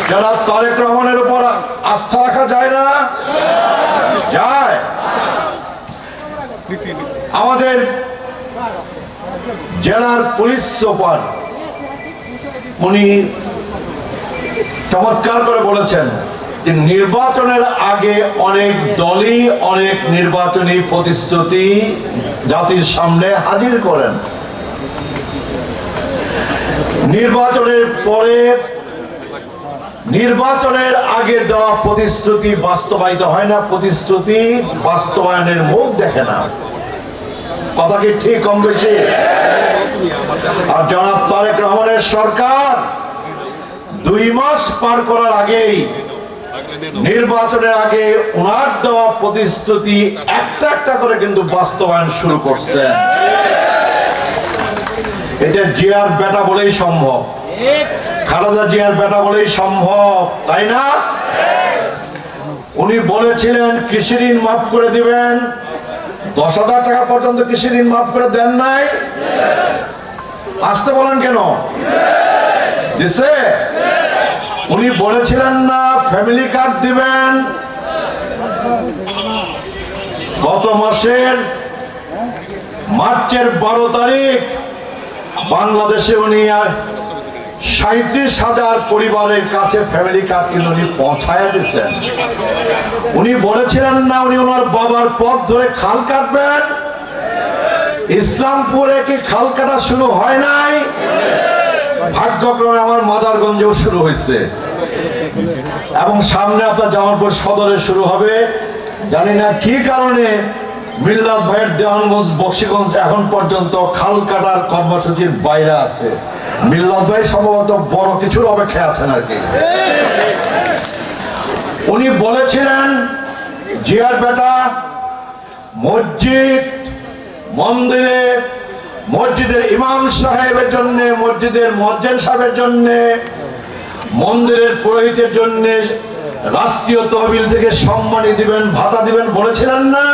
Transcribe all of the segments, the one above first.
জনাব তারেক রহমানের উপর আস্থা রাখা যায় না? যায়। আমাদের জেলার পুলিশ সুপার উনি চমৎকার করে বলেছেন যে নির্বাচনের আগে অনেক দলই অনেক নির্বাচনী প্রতিশ্রুতি জাতির সামনে হাজির করেন, নির্বাচনের পরে নির্বাচনের আগে দেওয়া প্রতিশ্রুতি বাস্তবায়িত হয় না, প্রতিশ্রুতি বাস্তবায়নের মুখ দেখে না। কথা কি ঠিক কম বেশি? আর জনাব তারেক রহমানের সরকার 2 মাস পার করার আগেই নির্বাচনের আগে ওনার দেওয়া প্রতিশ্রুতি একটা একটা করে কিন্তু বাস্তবায়ন শুরু করছেন। এটা জিয়ার বেটা বলেই সম্ভব, খালেদা জিয়ার বেটা বলেই সম্ভব, তাই না? উনি বলেছিলেন কৃষি ঋণ মাফ করে দিবেন, 10,000 টাকা পর্যন্ত কৃষি ঋণ মাফ করে দেন নাই। আসতে বলেন কেন? দিছে। উনি বলেছিলেন না ফ্যামিলি কার্ড দিবেন, গত মাসের মার্চের 12 তারিখ বাংলাদেশে উনি 37,000 পরিবারের কাছে ফ্যামিলি কার্ড কিন্তু উনি পৌঁছায়া দিচ্ছেন। উনি বলেছিলেন না উনি ওনার বাবার পথ ধরে খাল কাটবেন। ইসলামপুরে কি খাল কাটা শুরু হয় নাই? ভাগ্যক্রমে আমার মাদারগঞ্জেও শুরু হয়েছে এবং সামনে আপনার জামালপুর সদরে শুরু হবে। জানি না কি কারণে মিল্লাত ভাইয়ের দেওয়ানগঞ্জ বক্সিগঞ্জ এখন পর্যন্ত খাল কাটার কর্মসূচির বাইরে আছে। মিল্লাত ভাই সম্ভবত বড় কিছুর অপেক্ষায় আছেন আর কি। উনি বলেছিলেন জিয়ার বেটা মসজিদ মন্দিরে, মসজিদের ইমাম সাহেবের জন্য, মসজিদের মুয়াজ্জিন সাহেবের জন্য, মন্দিরের পুরোহিতের জন্য রাষ্ট্রীয় তহবিল থেকে সম্মানী দিবেন, ভাতা দিবেন বলেছিলেন না?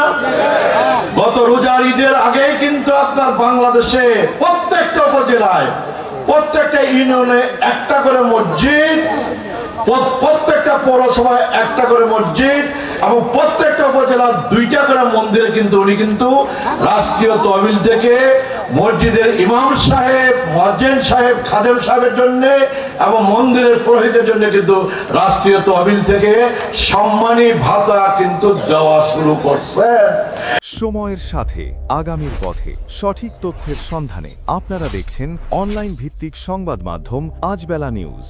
গত রোজার ঈদের আগেই কিন্তু আপনার বাংলাদেশে প্রত্যেকটা উপজেলায় প্রত্যেকটা ইউনিয়নে একটা করে মসজিদ, প্রত্যেকটা পৌরসভায় একটা করে মসজিদ এবং প্রত্যেকটা উপজেলার 2টা করে মন্দিরে কিন্তু উনি কিন্তু রাষ্ট্রীয় তহবিল থেকে মসজিদের ইমাম সাহেব, মুয়াজ্জিন সাহেব, খাদেম সাহেবের জন্য এবং মন্দিরের পুরোহিতের জন্য কিন্তু রাষ্ট্রীয় তহবিল থেকে সম্মানী ভাতা কিন্তু দেওয়া শুরু করছে। সময়ের সাথে আগামীর পথে সঠিক তথ্যের সন্ধানে আপনারা দেখছেন অনলাইন ভিত্তিক সংবাদ মাধ্যম আজবেলা নিউজ।